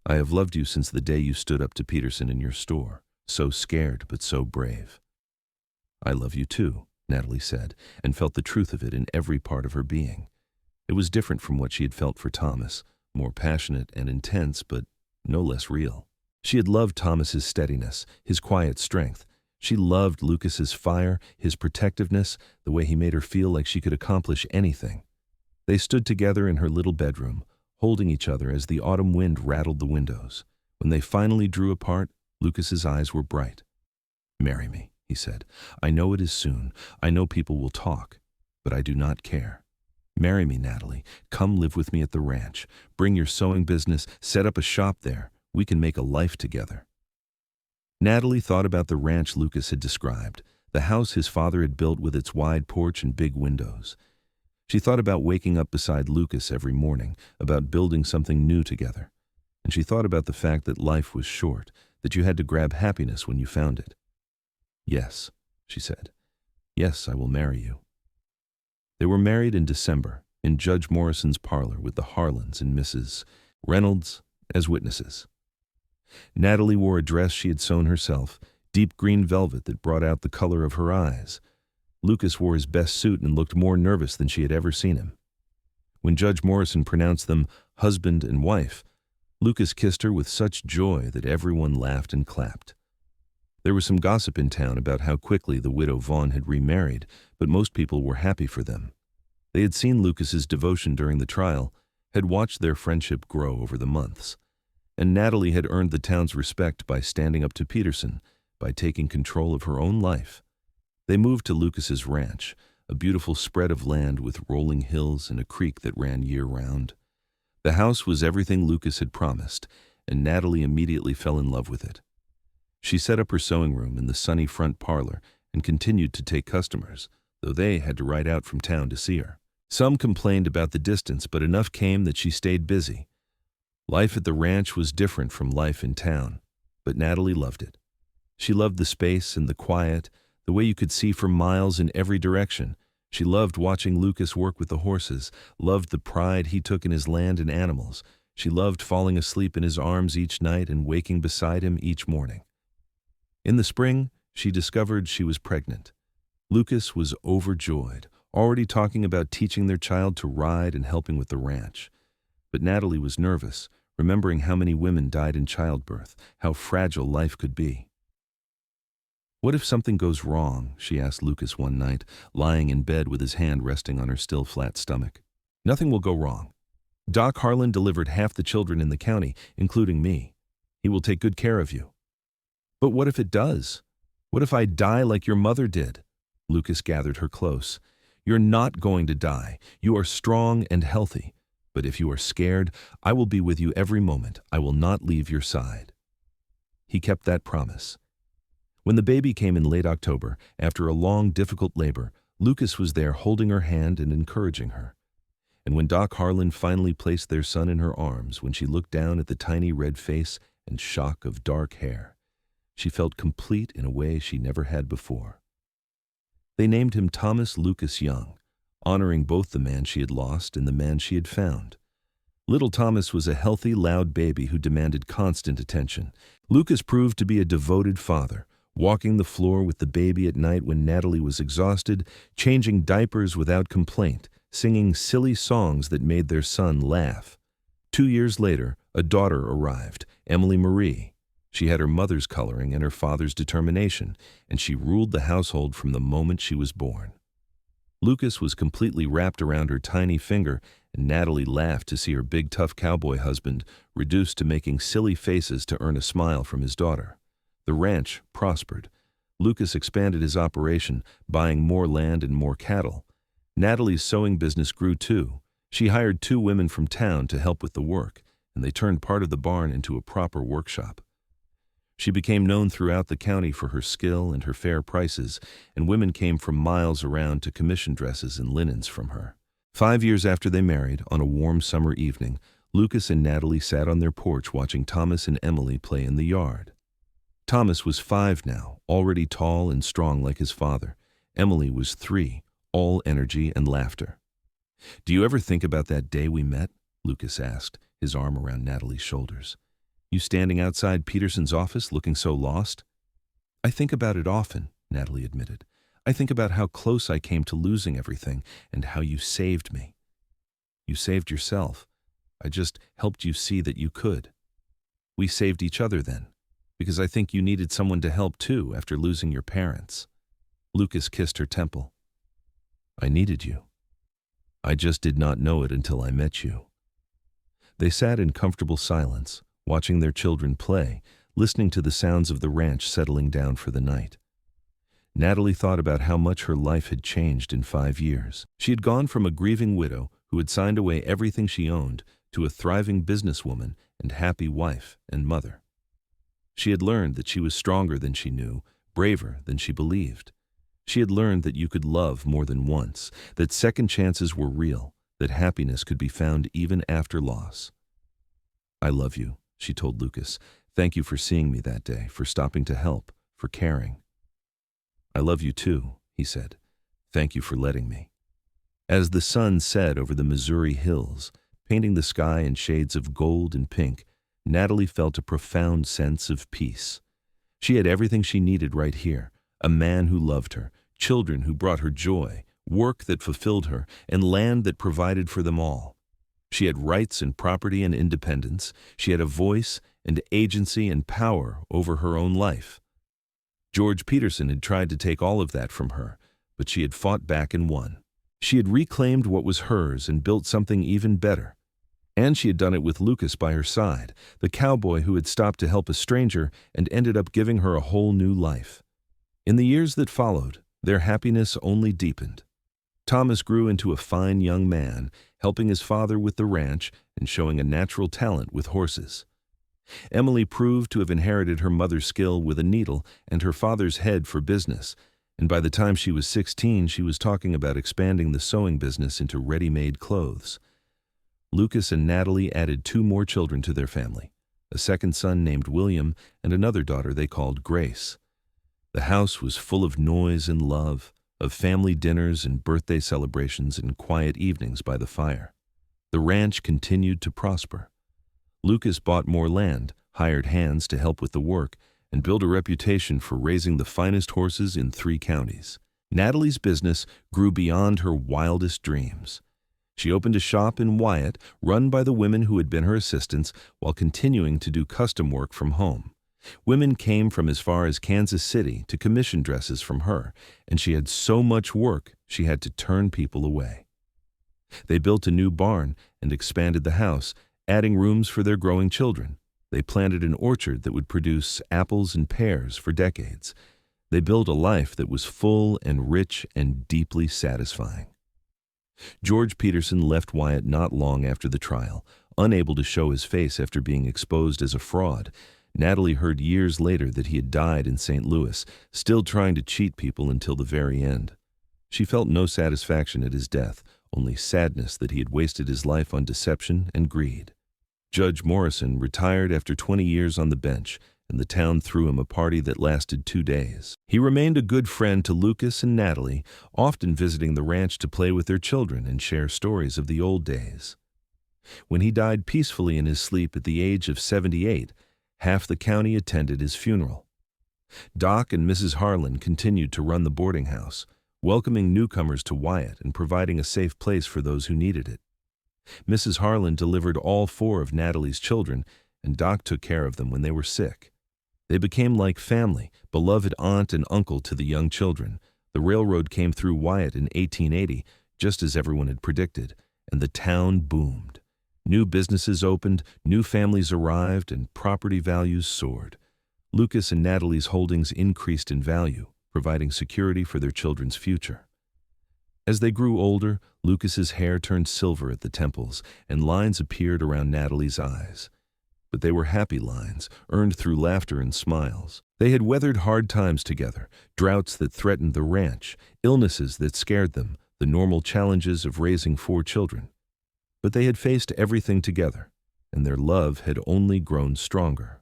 I have loved you since the day you stood up to Peterson in your store, so scared but so brave. I love you too, Natalie said, and felt the truth of it in every part of her being. It was different from what she had felt for Thomas, more passionate and intense, but no less real. She had loved Thomas's steadiness, his quiet strength. She loved Lucas's fire, his protectiveness, the way he made her feel like she could accomplish anything. They stood together in her little bedroom, holding each other as the autumn wind rattled the windows. When they finally drew apart, Lucas's eyes were bright. Marry me, he said. I know it is soon. I know people will talk, but I do not care. Marry me, Natalie. Come live with me at the ranch. Bring your sewing business, set up a shop there. We can make a life together. Natalie thought about the ranch Lucas had described, the house his father had built with its wide porch and big windows. She thought about waking up beside Lucas every morning, about building something new together. And she thought about the fact that life was short, that you had to grab happiness when you found it. Yes, she said. Yes, I will marry you. They were married in December, in Judge Morrison's parlor with the Harlans and Mrs. Reynolds as witnesses. Natalie wore a dress she had sewn herself, deep green velvet that brought out the color of her eyes. Lucas wore his best suit and looked more nervous than she had ever seen him. When Judge Morrison pronounced them husband and wife, Lucas kissed her with such joy that everyone laughed and clapped. There was some gossip in town about how quickly the widow Vaughn had remarried, but most people were happy for them. They had seen Lucas's devotion during the trial, had watched their friendship grow over the months. And Natalie had earned the town's respect by standing up to Peterson, by taking control of her own life. They moved to Lucas's ranch, a beautiful spread of land with rolling hills and a creek that ran year-round. The house was everything Lucas had promised, and Natalie immediately fell in love with it. She set up her sewing room in the sunny front parlor and continued to take customers, though they had to ride out from town to see her. Some complained about the distance, but enough came that she stayed busy. Life at the ranch was different from life in town, but Natalie loved it. She loved the space and the quiet, the way you could see for miles in every direction. She loved watching Lucas work with the horses, loved the pride he took in his land and animals. She loved falling asleep in his arms each night and waking beside him each morning. In the spring, she discovered she was pregnant. Lucas was overjoyed, already talking about teaching their child to ride and helping with the ranch. But Natalie was nervous, remembering how many women died in childbirth, how fragile life could be. What if something goes wrong? She asked Lucas one night, lying in bed with his hand resting on her still flat stomach. Nothing will go wrong. Doc Harlan delivered half the children in the county, including me. He will take good care of you. But what if it does? What if I die like your mother did? Lucas gathered her close. You're not going to die. You are strong and healthy. But if you are scared, I will be with you every moment. I will not leave your side. He kept that promise. When the baby came in late October, after a long, difficult labor, Lucas was there holding her hand and encouraging her. And when Doc Harlan finally placed their son in her arms, when she looked down at the tiny red face and shock of dark hair, she felt complete in a way she never had before. They named him Thomas Lucas Young, honoring both the man she had lost and the man she had found. Little Thomas was a healthy, loud baby who demanded constant attention. Lucas proved to be a devoted father, walking the floor with the baby at night when Natalie was exhausted, changing diapers without complaint, singing silly songs that made their son laugh. 2 years later, a daughter arrived, Emily Marie. She had her mother's coloring and her father's determination, and she ruled the household from the moment she was born. Lucas was completely wrapped around her tiny finger, and Natalie laughed to see her big tough cowboy husband reduced to making silly faces to earn a smile from his daughter. The ranch prospered. Lucas expanded his operation, buying more land and more cattle. Natalie's sewing business grew too. She hired 2 women from town to help with the work, and they turned part of the barn into a proper workshop. She became known throughout the county for her skill and her fair prices, and women came from miles around to commission dresses and linens from her. 5 years after they married, on a warm summer evening, Lucas and Natalie sat on their porch watching Thomas and Emily play in the yard. Thomas was 5 now, already tall and strong like his father. Emily was 3, all energy and laughter. "Do you ever think about that day we met?" Lucas asked, his arm around Natalie's shoulders. "You standing outside Peterson's office looking so lost?" "I think about it often," Natalie admitted. "I think about how close I came to losing everything and how you saved me." "You saved yourself. I just helped you see that you could." "We saved each other then, because I think you needed someone to help too after losing your parents." Lucas kissed her temple. "I needed you. I just did not know it until I met you." They sat in comfortable silence, watching their children play, listening to the sounds of the ranch settling down for the night. Natalie thought about how much her life had changed in 5 years. She had gone from a grieving widow who had signed away everything she owned to a thriving businesswoman and happy wife and mother. She had learned that she was stronger than she knew, braver than she believed. She had learned that you could love more than once, that second chances were real, that happiness could be found even after loss. "I love you," she told Lucas. "Thank you for seeing me that day, for stopping to help, for caring." "I love you too," he said. "Thank you for letting me." As the sun set over the Missouri hills, painting the sky in shades of gold and pink, Natalie felt a profound sense of peace. She had everything she needed right here: a man who loved her, children who brought her joy, work that fulfilled her, and land that provided for them all. She had rights and property and independence. She had a voice and agency and power over her own life. George Peterson had tried to take all of that from her, but she had fought back and won. She had reclaimed what was hers and built something even better. And she had done it with Lucas by her side, the cowboy who had stopped to help a stranger and ended up giving her a whole new life. In the years that followed, their happiness only deepened. Thomas grew into a fine young man, helping his father with the ranch and showing a natural talent with horses. Emily proved to have inherited her mother's skill with a needle and her father's head for business, and by the time she was 16, she was talking about expanding the sewing business into ready-made clothes. Lucas and Natalie added 2 more children to their family, a second son named William and another daughter they called Grace. The house was full of noise and love, of family dinners and birthday celebrations and quiet evenings by the fire. The ranch continued to prosper. Lucas bought more land, hired hands to help with the work, and built a reputation for raising the finest horses in 3 counties. Natalie's business grew beyond her wildest dreams. She opened a shop in Wyatt, run by the women who had been her assistants, while continuing to do custom work from home. Women came from as far as Kansas City to commission dresses from her, and she had so much work she had to turn people away. They built a new barn and expanded the house, adding rooms for their growing children. They planted an orchard that would produce apples and pears for decades. They built a life that was full and rich and deeply satisfying. George Peterson left Wyatt not long after the trial, unable to show his face after being exposed as a fraud. Natalie heard years later that he had died in St. Louis, still trying to cheat people until the very end. She felt no satisfaction at his death, only sadness that he had wasted his life on deception and greed. Judge Morrison retired after 20 years on the bench, and the town threw him a party that lasted 2 days. He remained a good friend to Lucas and Natalie, often visiting the ranch to play with their children and share stories of the old days. When he died peacefully in his sleep at the age of 78, half the county attended his funeral. Doc and Mrs. Harlan continued to run the boarding house, welcoming newcomers to Wyatt and providing a safe place for those who needed it. Mrs. Harlan delivered all 4 of Natalie's children, and Doc took care of them when they were sick. They became like family, beloved aunt and uncle to the young children. The railroad came through Wyatt in 1880, just as everyone had predicted, and the town boomed. New businesses opened, new families arrived, and property values soared. Lucas and Natalie's holdings increased in value, providing security for their children's future. As they grew older, Lucas's hair turned silver at the temples, and lines appeared around Natalie's eyes. But they were happy lines, earned through laughter and smiles. They had weathered hard times together, droughts that threatened the ranch, illnesses that scared them, the normal challenges of raising 4 children. But they had faced everything together, and their love had only grown stronger.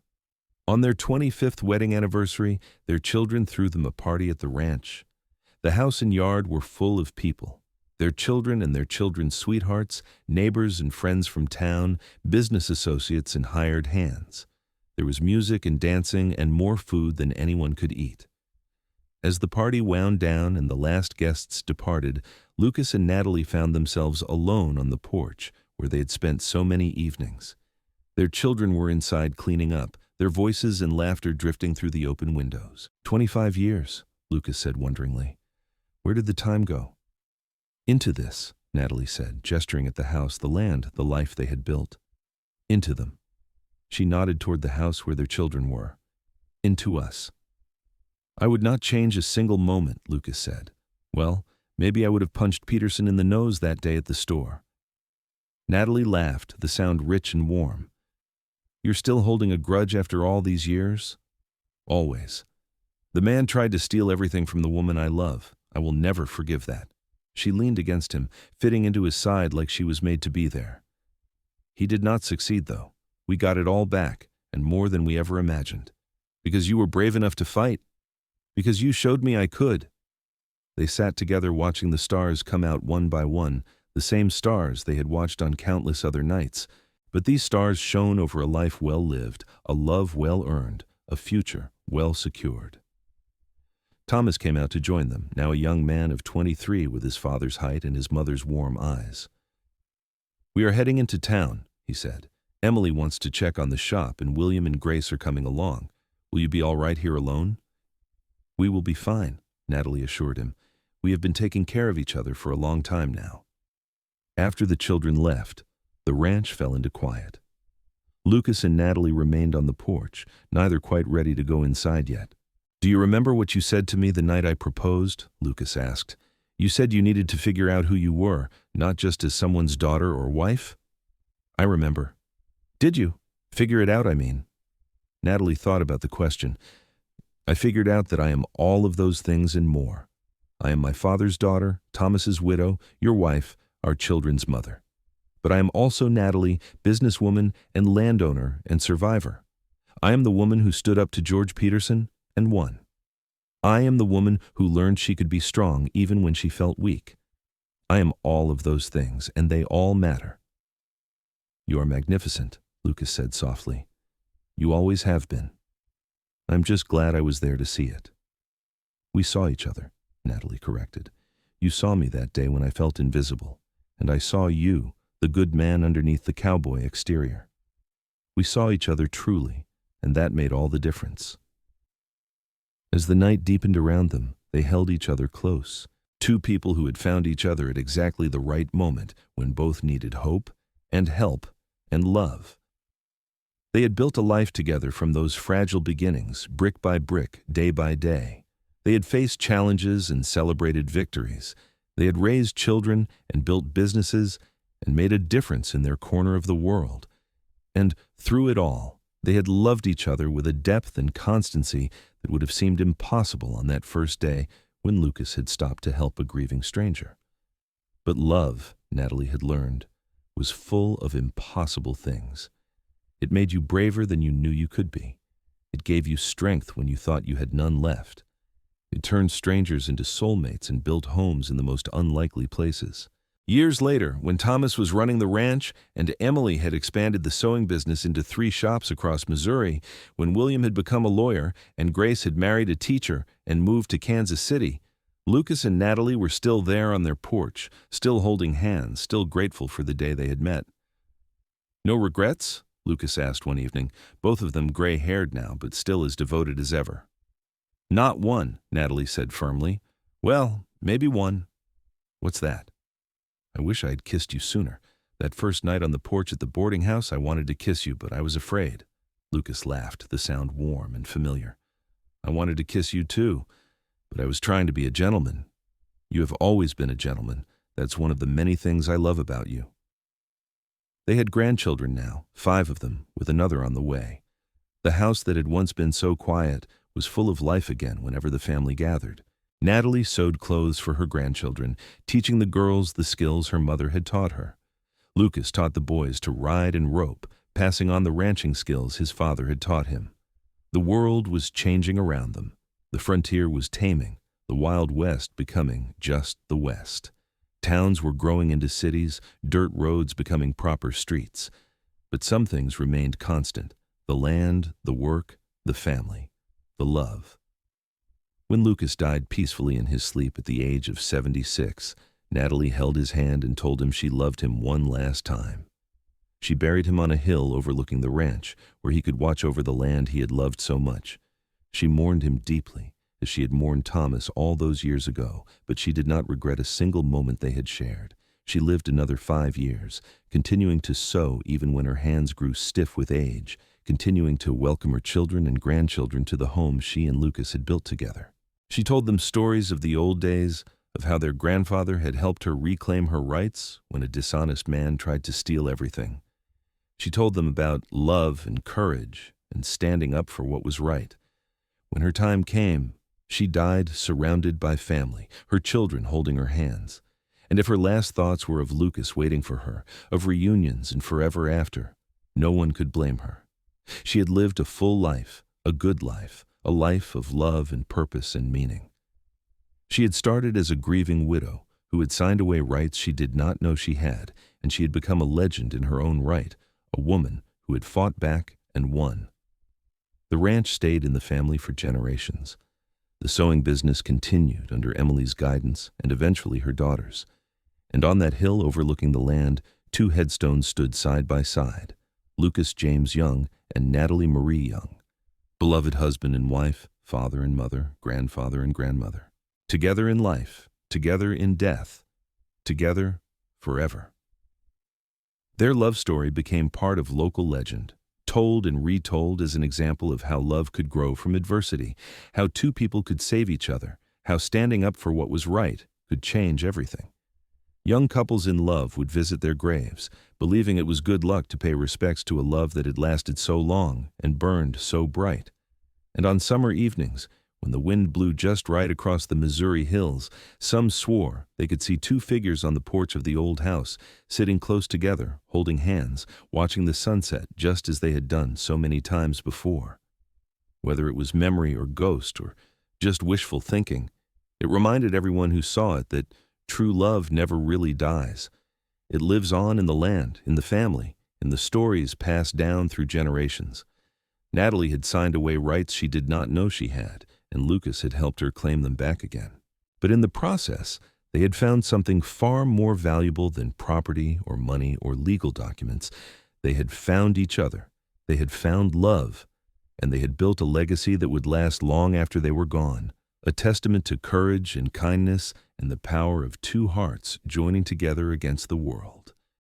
On their 25th wedding anniversary, their children threw them a party at the ranch. The house and yard were full of people. Their children and their children's sweethearts, neighbors and friends from town, business associates and hired hands. There was music and dancing and more food than anyone could eat. As the party wound down and the last guests departed, Lucas and Natalie found themselves alone on the porch where they had spent so many evenings. Their children were inside cleaning up, their voices and laughter drifting through the open windows. 25 years, Lucas said wonderingly. Where did the time go? Into this, Natalie said, gesturing at the house, the land, the life they had built. Into them. She nodded toward the house where their children were. Into us. I would not change a single moment, Lucas said. Well, maybe I would have punched Peterson in the nose that day at the store. Natalie laughed, the sound rich and warm. You're still holding a grudge after all these years? Always. The man tried to steal everything from the woman I love. I will never forgive that. She leaned against him, fitting into his side like she was made to be there. He did not succeed, though. We got it all back, and more than we ever imagined. Because you were brave enough to fight. Because you showed me I could. They sat together watching the stars come out one by one, the same stars they had watched on countless other nights. But these stars shone over a life well lived, a love well earned, a future well secured. Thomas came out to join them, now a young man of 23 with his father's height and his mother's warm eyes. We are heading into town, he said. Emily wants to check on the shop and William and Grace are coming along. Will you be all right here alone? We will be fine, Natalie assured him. We have been taking care of each other for a long time now. After the children left, the ranch fell into quiet. Lucas and Natalie remained on the porch, neither quite ready to go inside yet. Do you remember what you said to me the night I proposed? Lucas asked. You said you needed to figure out who you were, not just as someone's daughter or wife? I remember. Did you? Figure it out, I mean. Natalie thought about the question. I figured out that I am all of those things and more. I am my father's daughter, Thomas's widow, your wife, our children's mother. But I am also Natalie, businesswoman and landowner and survivor. I am the woman who stood up to George Peterson and won. I am the woman who learned she could be strong even when she felt weak. I am all of those things, and they all matter. You are magnificent, Lucas said softly. You always have been. I'm just glad I was there to see it. We saw each other, Natalie corrected. You saw me that day when I felt invisible, and I saw you, the good man underneath the cowboy exterior. We saw each other truly, and that made all the difference. As the night deepened around them, they held each other close. Two people who had found each other at exactly the right moment when both needed hope and help and love. They had built a life together from those fragile beginnings, brick by brick, day by day. They had faced challenges and celebrated victories. They had raised children and built businesses and made a difference in their corner of the world. And through it all, they had loved each other with a depth and constancy that would have seemed impossible on that first day when Lucas had stopped to help a grieving stranger. But love, Natalie had learned, was full of impossible things. It made you braver than you knew you could be. It gave you strength when you thought you had none left. It turned strangers into soulmates and built homes in the most unlikely places. Years later, when Thomas was running the ranch and Emily had expanded the sewing business into 3 shops across Missouri, when William had become a lawyer and Grace had married a teacher and moved to Kansas City, Lucas and Natalie were still there on their porch, still holding hands, still grateful for the day they had met. No regrets? Lucas asked one evening, both of them gray-haired now, but still as devoted as ever. Not one, Natalie said firmly. Well, maybe one. What's that? I wish I had kissed you sooner. That first night on the porch at the boarding house, I wanted to kiss you, but I was afraid. Lucas laughed, the sound warm and familiar. I wanted to kiss you too, but I was trying to be a gentleman. You have always been a gentleman. That's one of the many things I love about you. They had grandchildren now, 5 of them, with another on the way. The house that had once been so quiet was full of life again whenever the family gathered. Natalie sewed clothes for her grandchildren, teaching the girls the skills her mother had taught her. Lucas taught the boys to ride and rope, passing on the ranching skills his father had taught him. The world was changing around them. The frontier was taming, the Wild West becoming just the West. Towns were growing into cities, dirt roads becoming proper streets. But some things remained constant: the land, the work, the family, the love. When Lucas died peacefully in his sleep at the age of 76, Natalie held his hand and told him she loved him one last time. She buried him on a hill overlooking the ranch, where he could watch over the land he had loved so much. She mourned him deeply, as she had mourned Thomas all those years ago, but she did not regret a single moment they had shared. She lived another 5 years, continuing to sew even when her hands grew stiff with age, continuing to welcome her children and grandchildren to the home she and Lucas had built together. She told them stories of the old days, of how their grandfather had helped her reclaim her rights when a dishonest man tried to steal everything. She told them about love and courage and standing up for what was right. When her time came, she died surrounded by family, her children holding her hands. And if her last thoughts were of Lucas waiting for her, of reunions and forever after, no one could blame her. She had lived a full life, a good life, a life of love and purpose and meaning. She had started as a grieving widow who had signed away rights she did not know she had, and she had become a legend in her own right, a woman who had fought back and won. The ranch stayed in the family for generations. The sewing business continued under Emily's guidance and eventually her daughter's. And on that hill overlooking the land, 2 headstones stood side by side, Lucas James Young and Natalie Marie Young, beloved husband and wife, father and mother, grandfather and grandmother. Together in life, together in death, together forever. Their love story became part of local legend, told and retold as an example of how love could grow from adversity, how 2 people could save each other, how standing up for what was right could change everything. Young couples in love would visit their graves, believing it was good luck to pay respects to a love that had lasted so long and burned so bright. And on summer evenings, when the wind blew just right across the Missouri hills, some swore they could see 2 figures on the porch of the old house, sitting close together, holding hands, watching the sunset just as they had done so many times before. Whether it was memory or ghost or just wishful thinking, it reminded everyone who saw it that true love never really dies. It lives on in the land, in the family, in the stories passed down through generations. Natalie had signed away rights she did not know she had, and Lucas had helped her claim them back again. But in the process, they had found something far more valuable than property or money or legal documents. They had found each other. They had found love. And they had built a legacy that would last long after they were gone, a testament to courage and kindness and the power of 2 hearts joining together against the world.